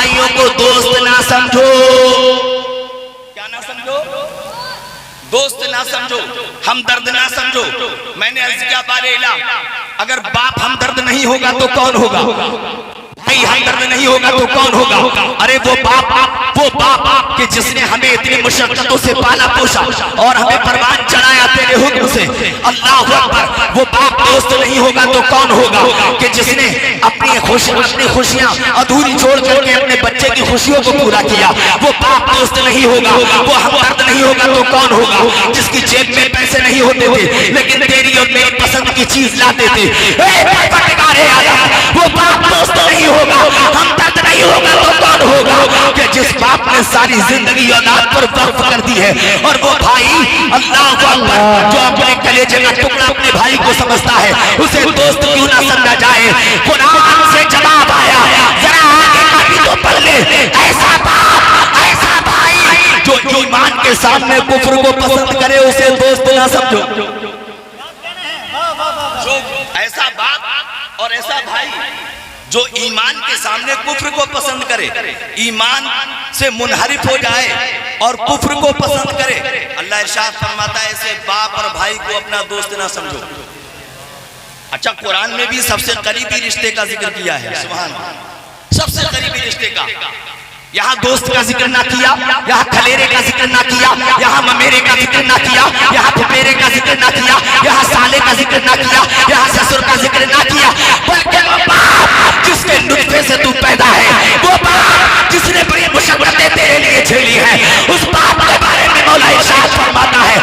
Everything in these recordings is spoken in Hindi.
भाइयों को दोस्त ना समझो। क्या ना समझो? दोस्त ना समझो, हमदर्द ना समझो। मैंने अर्ज किया बारे इला, अगर बाप हमदर्द नहीं होगा तो कौन होगा? भाई हमदर्द नहीं होगा तो कौन होगा? अरे वो बाप कि जिसने हमें इतनी मुशक्कतों से पाला पोसा और हमें परवान चढ़ाया तेरे हुक्म से। अल्लाह अकबर। वो बाप दोस्त नहीं होगा तो कौन होगा? कि जिसने अपनी खुशियां अधूरी छोड़ करके अपने बच्चे की खुशियों को पूरा किया। वो बाप दोस्त नहीं होगा। वो हमदर्द नहीं होगा तो कौन होगा? जिसकी जेब में पैसे नहीं होते थे लेकिन तेरी और मेरी पसंद की चीज लाते थे। वो बाप दोस्त नहीं होगा, हमदर्द नहीं होगा तो कौन होगा? कि जिस बाप ने सारी जिंदगी औलाद पर वक्फ कर दी है और वो भाई अल्लाह अकबर जो अपने कलेजे का टुकड़ा अपने भाई को समझता है, उसे दोस्त क्यों ना समझा जाए? कुरान से जवाब आया, जरा आगे का भी तो पढ़ ले। ऐसा बाप, ऐसा भाई जो ईमान के सामने कुफ्र को पसंद करे उसे दोस्त ना समझो। जो ऐसा बाप और ऐसा भाई जो ईमान के सामने कुफ्र को पसंद करे, ईमान से मुनहरिफ हो जाए और कुफ्र को पसंद करे, अल्लाह इरशाद फरमाता है ऐसे बाप और भाई को अपना दोस्त ना समझो। अच्छा, कुरान में भी सबसे करीबी रिश्ते का जिक्र किया है। सुभान अल्लाह, सबसे करीबी रिश्ते का। यहाँ दोस्त का जिक्र ना किया, यहाँ खलेरे का जिक्र ना किया, यहाँ ममेरे का जिक्र ना किया, यहाँ फुफेरे का जिक्र ना किया, यहाँ साले का जिक्र ना किया, यहाँ ससुर का जिक्र ना किया, बल्कि वो बाप जिसके नुत्फे से तू पैदा है, वो बाप जिसने बड़ी मुशक्कतें तेरे लिए झेली है, उस बाप के बारे में मौला इरशाद फरमाता है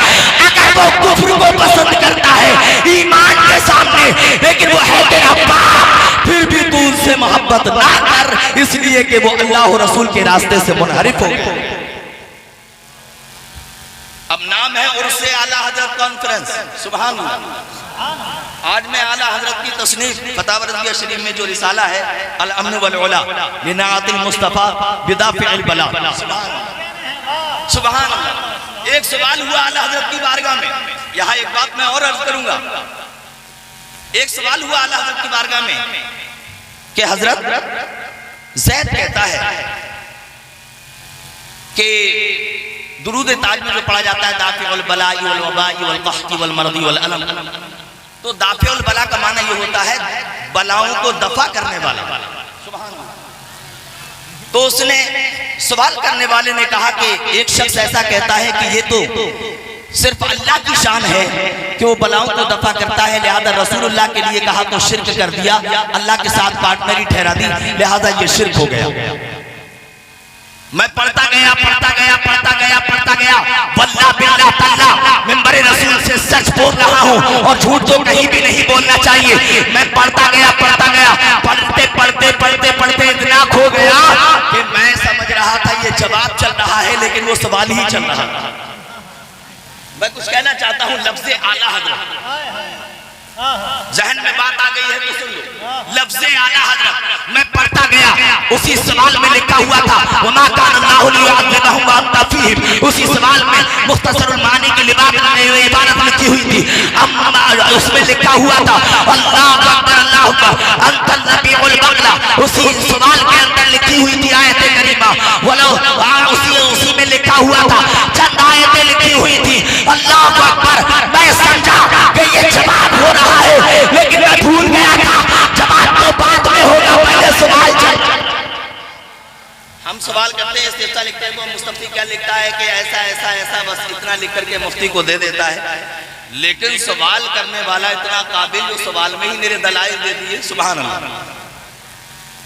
अगर वो कुफ्र को पसंद करता है ईमान के सामने, लेकिन वो है तेरा बाप, फिर भी तू उनसे मोहब्बत ना कर, इसलिए कि वो अल्लाह और रसूल के रास्ते से मुनहरिफ हो। अब नाम है उर्से आला हजरत कॉन्फ्रेंस। सुभान अल्लाह। आज मैं आला हजरत की तसनीफ फतावा रज़िया शरीफ में जो रिसाला है अल अम्न वल उला लिनाअतिल मुस्तफा बिदाफिल बला। सुभान अल्लाह। एक सवाल हुआ आला हजरत की बारगाह में। यहाँ एक बात मैं और अर्ज करूंगा। एक सवाल हुआ आला हजरत की बारगाह में कि हजरत ज़ैद कहता है कि दुरूद ताज में जो पढ़ा जाता है दाफिउल बलाई वल वबाई वल क़हती वल मर्दी वल अलम, तो दाफिउल बला का माना ये होता है बलाओं को दफा करने वाला। सुभान अल्लाह। तो उसने सवाल करने वाले ने कहा कि एक शख्स ऐसा कहता है कि ये तो सिर्फ अल्लाह की शान है कि वो बलाओं को दफा करता है, लिहाजा रसूलुल्लाह के लिए कहा तो शिर्क कर दिया, अल्लाह के साथ पार्टनरी ठहरा दी, लिहाजा ये शिर्क हो गया। मैं पढ़ता गया वल्लाह बिल्लाह तल्लाह मिंबरे रसूल से सच बोल रहा हूँ और झूठ तो कहीं भी नहीं बोलना चाहिए। मैं पढ़ता गया पढ़ते इतना खो गया कि मैं समझ रहा था ये जवाब चल रहा है लेकिन वो सवाल ही चल रहा है। मैं कुछ कहना चाहता हूँ लफ्ज़े आला हजरत, जहन में बात आ गई है तो सुन लो। लफ्ज़े आला हजरत मैं पढ़ता गया, उसी सवाल में लिखा हुआ था वमा कान अल्लाहु लियुअज़्ज़िबहुम व अंता फ़ीहिम। उसी सवाल में मुख्तसरुल मानी की इबारत लिखी हुई थी, उसमें लिखा हुआ था अल्लाहु अकबर अंतल नबीउल बगला। उसी सवाल के अंदर लिखी हुई थी आयत करीमा, उसी में लिखा हुआ था चंद आयतें लिखी हुई थी। अल्लाहु अकबर। मैं समझा कि ये जवाब हो रहा है लेकिन मैं भूल गया था जवाब तो बाद में होगा, पहले सवाल चल। हम सवाल करते हैं, इस्तिफ्ता लिखते हैं तो मुस्तफ़ी क्या लिखता है कि ऐसा ऐसा ऐसा, बस इतना लिख करके मुफ्ती को दे देता है। लेकिन सवाल करने वाला इतना काबिल जो सवाल में ही मेरे दलाइल दे दिए। सुभान अल्लाह।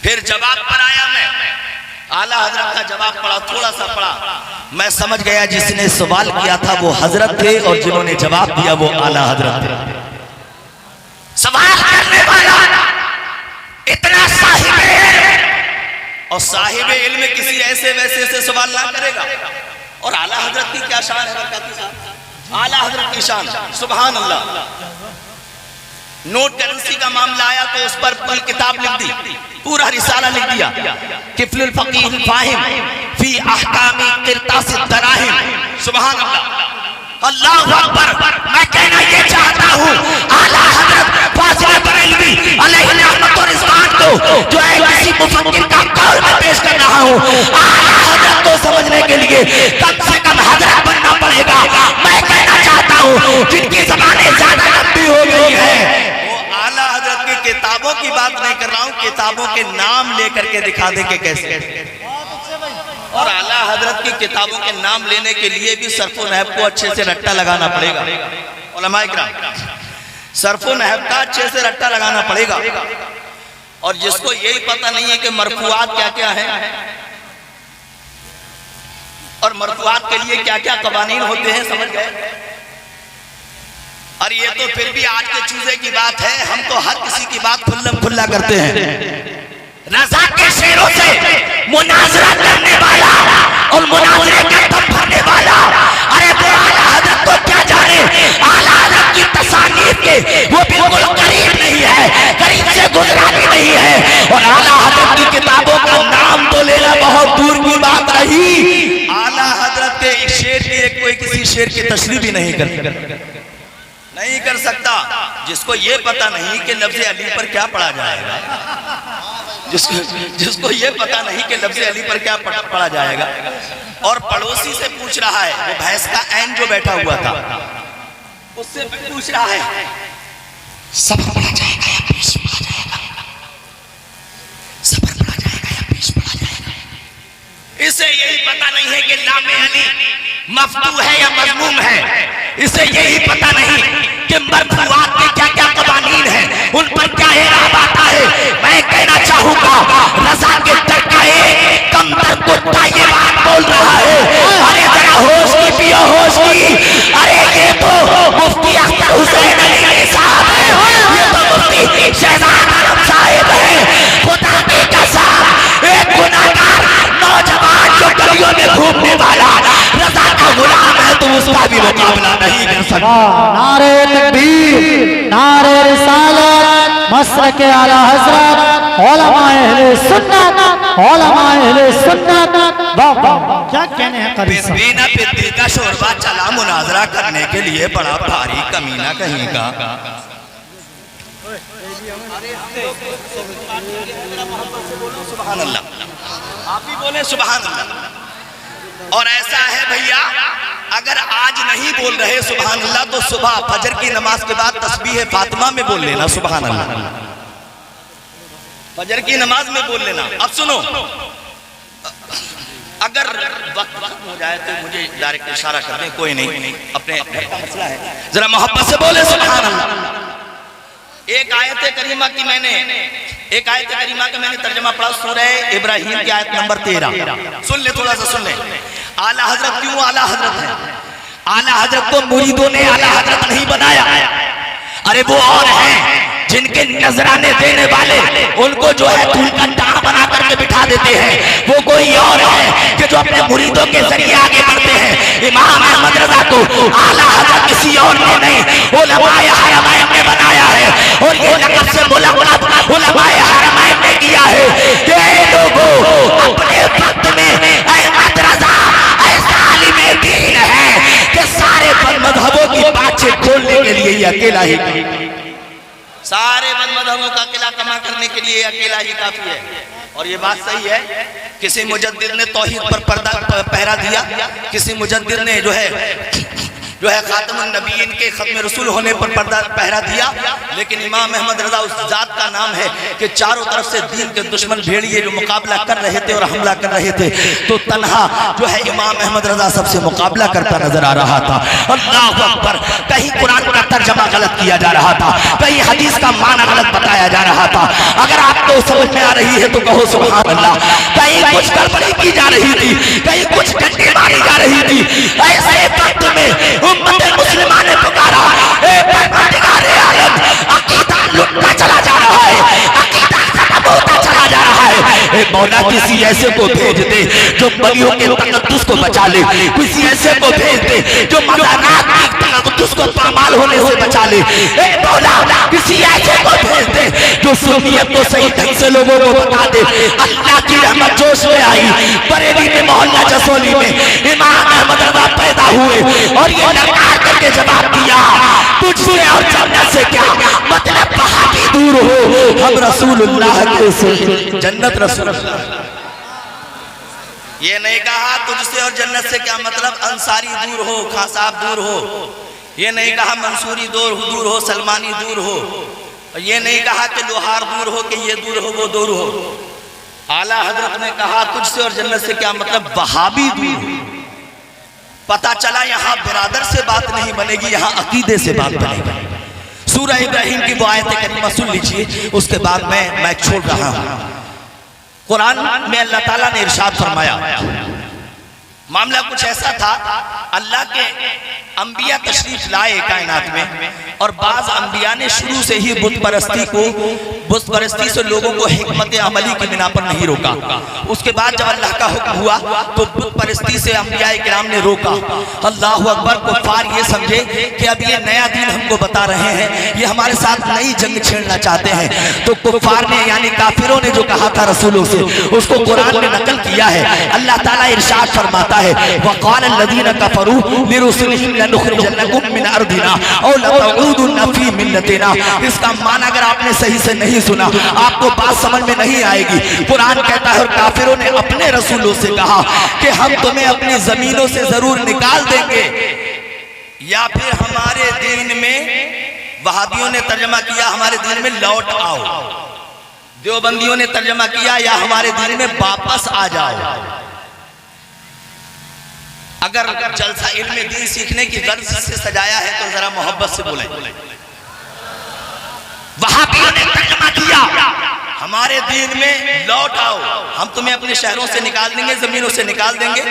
फिर जवाब पर आया, मैं आला हजरत का जवाब पढ़ा, थोड़ा सा पढ़ा, मैं समझ गया जिसने सवाल किया था वो हजरत थे और जिन्होंने जवाब दिया वो आला हजरत थे। सवाल करने वाला इतना साहिब इल्म, और साहिब इल्म किसी ऐसे वैसे से सवाल ना करेगा। और आला हजरत की क्या शान है, आला हजरत की शान। सुभान अल्लाह। नोट करेंसी का मामला आया तो उस पर पूरी किताब लिख दी, पूरा रिसाला लिख दिया, किफलुल फकीह फाहिम फी अहकामी क़िरतास दराहिम। सुभान अल्लाह। अल्लाहु अकबर। मैं कहना ये चाहता हूँ आला हजरत फाज़िल बरेलवी अलैहि रहमत व रिज़वान को जो है किसी मुफक्किर का कौल में पेश कर रहा हूँ। आला हजरत को समझने के लिए कम से कम हजरत बनना पड़ेगा। मैं कहना चाहता हूँ जिनकी ज़बानें ज्यादा लंबी हो गई है, वो आला हजरत की किताबों की बात नहीं कर रहा हूँ, किताबों के नाम लेकर के दिखा दे के कैसे। और आला हजरत की किताबों के नाम लेने के लिए भी सरफो नहब को अच्छे से रट्टा लगाना पड़ेगा। उलमाए किराम, सरफो नहब का अच्छे से रट्टा लगाना पड़ेगा। और जिसको यही पता नहीं है कि मरफूआत क्या क्या है और मरफूआत के लिए क्या क्या कवानीन होते हैं, समझ गए। और ये तो फिर भी आज के चूजे की बात है, हम तो हर किसी की बात खुल्लम खुल्ला करते हैं। रज़ा के शेरों से मुनाजरा करने वाला और मुनाजरे का दम भरने वाला, अरे वो आला हज़रत को क्या जाने, आला हज़रत की तसानीफ के वो बिल्कुल करीब नहीं है, करीब से गुजरा भी नहीं है। और आला हज़रत की किताबों का नाम तो लेना बहुत दूर की बात रही, आला हज़रत के एक शेर की कोई किसी शेर की तशरीह भी नहीं कर सकता। जिसको ये पता नहीं कि लफ्ज़ अली पर क्या पढ़ा जाएगा, जिसको ये पता नहीं कि लफ्ज़ अली पर क्या पढ़ा जाएगा, और पड़ोसी से पूछ रहा है, वो भैंस का ऐन जो बैठा हुआ था उससे पूछ रहा है सबर पढ़ा जाएगा या पेश पढ़ा जाएगा, सबर पढ़ा जाएगा या पेश पढ़ा जाएगा। इसे यही पता नहीं है कि लामे अली मफ्तू है या मज़मूम है, इसे यही पता नहीं कि मरफूआत के क्या क्या कवानीन है, उन पर क्या एराब आता है। मैं कहना चाहूंगा रज़ा के टकाए कम दर को ये बात बोल रहा है, अरे जरा होश की पियो होश की। अरे ये तो मुफ्ती अख्तर हुसैन अली साहब है, ये तो मुफ्ती शहजाद आलम साहिब है। खुदा की कसम, एक गुनाहगार नौजवान जो गलियों में घूमने वाला रज़ा का गुलाम है, तो उसका भी मुकाबला नहीं कर सकता। नारे तकबीर, नारे रिसालत, मसलक आला हज़रत, उलमाए अहले सुन्नत, उलमाए अहले सुन्नत। वाह वाह, क्या कहने हैं क़ारी साहब। बिना पिद्दी का शोरबा चला मुनाजरा करने के लिए, बड़ा भारी कमीना कहीं का। सुभान अल्लाह, आप भी बोले सुभान अल्लाह। और ऐसा है भैया, अगर आज नहीं बोल रहे सुभान अल्लाह तो सुबह फजर की नमाज के बाद तस्बीह फातिमा में बोल लेना सुभान अल्लाह, फजर की नमाज में बोल लेना। अब सुनो, अगर वक्त खत्म हो जाए तो मुझे डायरेक्ट इशारा कर दें, कोई नहीं, अपने घर का मसला है, जरा मोहब्बत से बोले सुभान अल्लाह। एक आयत करीमा का मैंने तर्जुमा पढ़ा, सूरह इब्राहिम की आयत नंबर 13। सुन ले, थोड़ा सा सुन ले। आला हजरत क्यों आला हजरत है? आला हजरत को मुरीदों ने आला हजरत नहीं बनाया, अरे वो और हैं जिनके नजराने देने वाले उनको जो है धूल का टाण बना करके बिठा देते हैं, वो कोई और है कि जो अपने मुरीदों के जरिए आगे बढ़ते हैं। इमाम अहमद रज़ा को आला हज़रत किसी और ने नहीं, उलमाए हरमैन ने बनाया है, और ये लक़ब से मुलक़्क़ब उलमाए हरमैन ने किया है। ये लोगों अपने वक्त में अहमद रज़ा ऐसा आलिम दीन है कि सारे मज़हबों की बातचीत खोलने के लिए ये अकेला ही, सारे मज़हबों का किला कमा करने के लिए अकेला ही काफी है। और ये बात सही है, किसी मुजद्दिद ने तौहीद पर पहरा दिया, किसी मुजद्दिद ने जो है खातमुन नबीयीन के खत्म रसूल होने पर पहरा दिया, लेकिन इमाम अहमद रज़ा उस जात का नाम है कि चारों तरफ से दीन के दुश्मन भेड़िए जो मुकाबला कर रहे थे और हमला कर रहे थे, तो तन्हा जो है इमाम अहमद रज़ा सबसे मुकाबला करता नजर आ रहा था। अल्लाहु अकबर, कहीं कुरान का तर्जमा गलत किया जा रहा था, कहीं हदीस का माना गलत बताया जा रहा था। अगर आपको समझ में आ रही है तो कहो सुभान अल्लाह। कहीं कुछ गड़बड़ी की जा रही थी, कहीं कुछ डंडे मारी जा रही थी, ऐसे वक्त में उम्मत मुस्लिमा ने पुकारा, ए परवरदिगार आलम, अकीदा लुटता चला जा रहा है, अकीदा खत्म होता चला जा रहा है। ए मौला, किसी ऐसे को भेज दे जो बलियों के तकद्दुस को बचा ले, किसी ऐसे को भेज दे जो मज़ारात के तकद्दुस को पामाल होने से बचा ले। ए मौला, किसी ऐसे को भेज दे जो सुन्नियत को सही ढंग से लोगों को बता दे। अल्लाह की रहमत जोश में आई, बरेली में मोहल्ला जसोली में इमाम अहमद रज़ा पैदा हुए, और ये लड़का करके जवाब दिया, तुझसे और जन्नत से क्या मतलब, कहाँ भी दूर हो, हम रसूलुल्लाह के से जन्नत रसूलुल्लाह। ये नहीं कहा तुझसे और जन्नत से क्या मतलब अंसारी दूर हो, खां साहब दूर हो। ये नहीं कहा मंसूरी दूर हो, सलमानी दूर हो। ये नहीं कहा कि लोहार दूर हो, कि ये दूर हो, वो दूर हो। आला हजरत ने कहा तुझसे और जन्नत से क्या मतलब वहाबी दूर हो। पता चला यहाँ बिरादर से बात नहीं बनेगी, यहाँ अकीदे से बात बनेगी। सूरह इब्राहिम की वो आयत करीमा सुन लीजिए, उसके बाद मैं छोड़ रहा हूँ। कुरान में अल्लाह ताला ने इरशाद फरमाया, मामला कुछ ऐसा था, अल्लाह के अंबिया तशरीफ लाए कायनात में, और बाज अंबिया ने शुरू से ही बुत परस्ती से लोगों को हिकमत अमली की बिना पर नहीं रोका। उसके बाद जब अल्लाह का हुक्म हुआ तो बुत परस्ती से अंबिया किराम ने रोका। अल्लाह अकबर। कुफ्फार ये समझे कि अब ये नया दीन हमको बता रहे हैं, ये हमारे साथ नई जंग छेड़ना चाहते हैं। तो कुफ्फार ने यानी काफिरों ने जो कहा था रसूलों से, उसको कुरान में नकल किया है। अल्लाह ताला इरशाद फरमाता है, वक़ाल लज़ीना कफ़रू लिरुसुलिहिम लनुख़रिजन्नकुम मिन अर्दिना औ लतऊदुन्न फ़ी मिल्लतिना। इसका माना अगर आपने सही से नहीं सुना, आपको बात समझ में नहीं आएगी। कुरान कहता है और काफिरों ने अपने रसूलों से कहा कि हम तुम्हें अपनी जमीनों से जरूर निकाल देंगे, या फिर हमारे दीन में, वहाबियों ने तर्जमा किया हमारे दीन में लौट आओ, देवबंदियों ने तर्जमा किया या हमारे दीन में वापस आ जाओ। अगर जलसा इल्म दीन सीखने की गर्ज से सजाया है तो जरा मोहब्बत से बोलें। वहाबियों ने तर्जमा किया हमारे दीन में लौट आओ, हम तुम्हें अपने शहरों से निकाल देंगे, जमीनों से निकाल देंगे,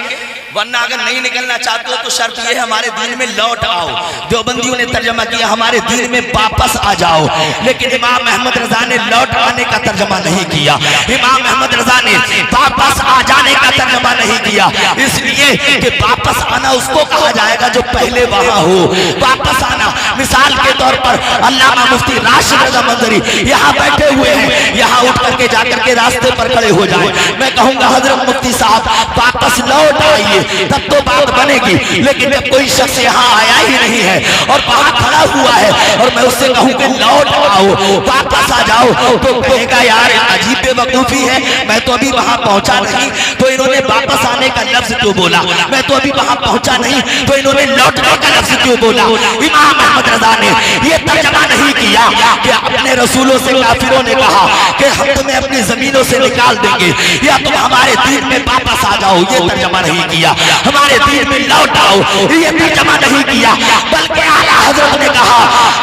वरना अगर नहीं निकलना चाहते हो तो शर्त यह है हमारे दीन में लौट आओ। देवबंदियों ने तर्जमा किया हमारे दीन में वापस आ जाओ। लेकिन इमाम अहमद रजा ने लौट आने का तर्जमा नहीं किया, इमाम अहमद रजा ने वापस आ जाने का तर्जमा नहीं किया, इसलिए कि वापस आना उसको कहा जाएगा जो पहले वहां हो। वापस आना, मिसाल के तौर पर अल्लामा मुफ्ती राशिद रजा मंजरी यहाँ बैठे हुए हैं, यहाँ उठ करके जाकर के रास्ते पर खड़े हो जाए, मैं कहूंगा हजरत मुफ्ती साहब वापस लौट आइए, तब तो बात बनेगी। लेकिन जब कोई शख्स यहाँ आया ही नहीं है और वहां खड़ा हुआ है और मैं उससे कहूँ कि लौट आओ, वापस आ जाओ, तो कहेगा यार अजीब बेवकूफी है, मैं तो अभी वहां पहुंचा नहीं तो इन्होंने वापस आने का लफ्ज क्यों बोला, मैं तो अभी वहां पहुंचा नहीं तो इन्होंने लौटने का लफ्ज क्यों बोला। इमाम अहमद रजा ने यह तर्जमा नहीं किया कि अपने रसूलों से काफिरों ने कहा कि हम तुम्हें अपनी जमीनों से निकाल देंगे या तुम हमारे दीन में वापस आ जाओ, ये तर्जमा नहीं किया। हमारे दीन में लौट आओ, ये तर्जमा नहीं किया, बल्कि आला हजरत ने कहा,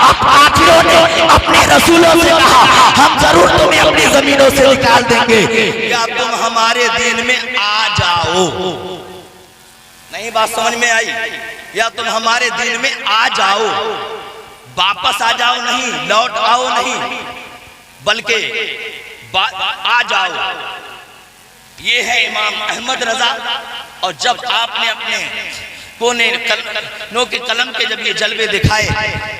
अब काफिरों ने अपने रसूलों से कहा हम जरूर तुम्हें अपनी जमीनों से निकाल देंगे या तुम हमारे दीन में आ जाओ। नहीं बात समझ में आई? या तुम हमारे दीन में आ जाओ, वापस आ जाओ नहीं, लौट आओ नहीं, बल्कि आ जाओ। ये है इमाम अहमद रजा। और जब आपने अपने कोने के कलम के जब ये जलवे दिखाए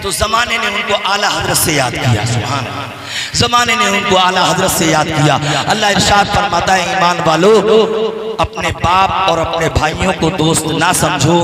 तो जमाने ने उनको आला हजरत से याद किया। सुभान अल्लाह, जमाने ने उनको आला हजरत से याद किया। अल्लाह इरशाद फरमाता है, ईमान वालों अपने बाप और अपने भाइयों को दोस्त ना समझो,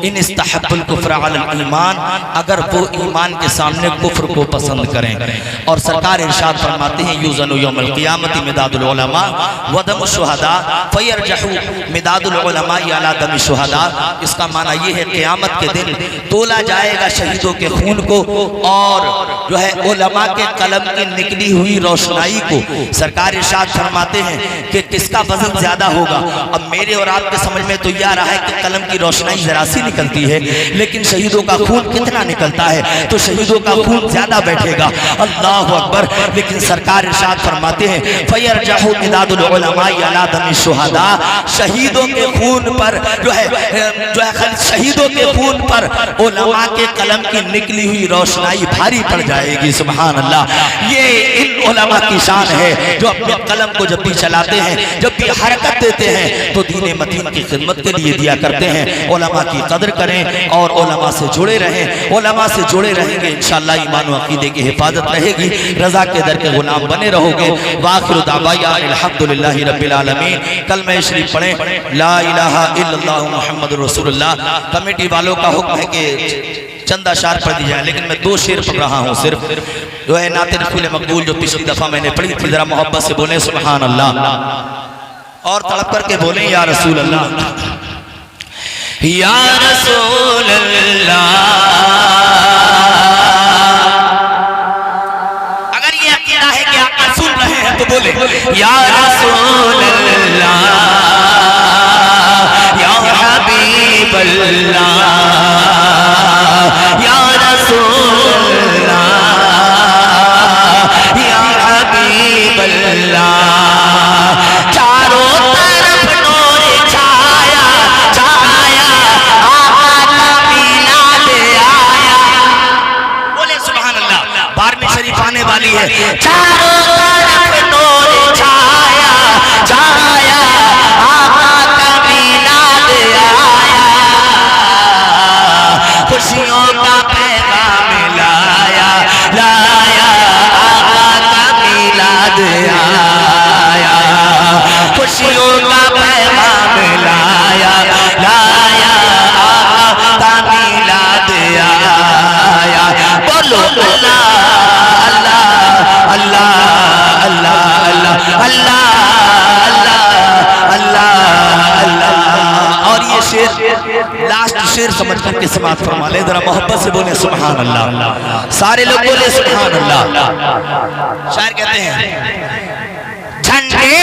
इन इस्तहब्बुल कुफ्र अलल ईमान, अगर वो ईमान के सामने कुफ्र को पसंद करें। और सरकार इरशाद फरमाते हैं, युज़नु यौमल क़ियामति मिदादुल उलमा व दम शुहदा फयरजहु मिदादुल उलमा अला दम शुहदा। इसका माना ये है क़यामत के दिन तोला जाएगा शहीदों के खून को और जो है उलमा के कलम की निकली हुई रोशनाई को। सरकार इरशाद फरमाते हैं कि किसका वजन ज्यादा होगा। अब मेरे और आपके समझ में तो यह आ रहा है कि कलम की रोशनाई जरा सी निकलती है, लेकिन शहीदों का खून कितना निकलता है, तो शहीदों का खून ज्यादा बैठेगा। अल्लाह अकबर। लेकिन सरकार इरशाद फरमाते हैं, फयरजहु मिदादुल उलमा अला दमी शुहदा, शहीदों के खून पर जो है शहीदों के खून पर उलमा के कलम की निकली हुई रोशनाई भारी पड़ जाएगी। सुभान अल्लाह। ये इन उलमा की शान है जो अपने कलम को जब भी चलाते हैं, जब भी हरकत देते हैं तो दीन मतीन की खिदमत के लिए दिया करते हैं। उलमा की कदर करें और उलमा से जुड़े रहें। उलमा से जुड़े रहेंगे इंशाअल्लाह ईमान व अक़ीदे की हिफाजत रहेगी, रज़ा के दर के गुलाम बने रहोगे। वाखिरु दावाना अल्हम्दुलिल्लाहि रब्बिल आलमीन। कलमा शरीफ पढ़ें, ला इलाहा इल्लल्लाह मुहम्मदुर रसूलुल्लाह। कमेटी वालों का हुक्म है कि चंदा शार पढ़ दिया है, लेकिन मैं 2 शेर पढ़ रहा हूँ सिर्फ, जो है नाते रसूल मकबूल जो पिछली दफा मैंने पढ़ी थी, जरा मोहब्बत से बोले सुभान अल्लाह। और तड़प करके बोले या रसूल अल्लाह, या रसूल अल्लाह। अगर ये अकीदा है कि आप सुन रहे हैं तो बोले या रसूल अल्लाह, या हबीब अल्लाह, या रसूल अल्लाह, या हबीब अल्लाह। चारों तरफ नूर छाया छाया, आका का मिलाद आया। बोले सुभान अल्लाह। बारहवीं शरीफ आने वाली है। चारों तरफ नूर छाया छाया, आका का मिलाद आया। खुशियों का पैगाम लाया लाया, आका का मिलाद आया। खुशियों का पैगाम लाया लाया, आका का मिलाद आया। बोलो अल्लाह अल्लाह अल्लाह अल्लाह अल्लाह अल्लाह अल्लाह। और ये शेर लास्ट शेर समझ करके समाप्त फरमा ले, जरा मोहब्बत से बोले सुभान अल्लाह। सारे लोग बोले सुभान अल्लाह। शायर कहते हैं झंडे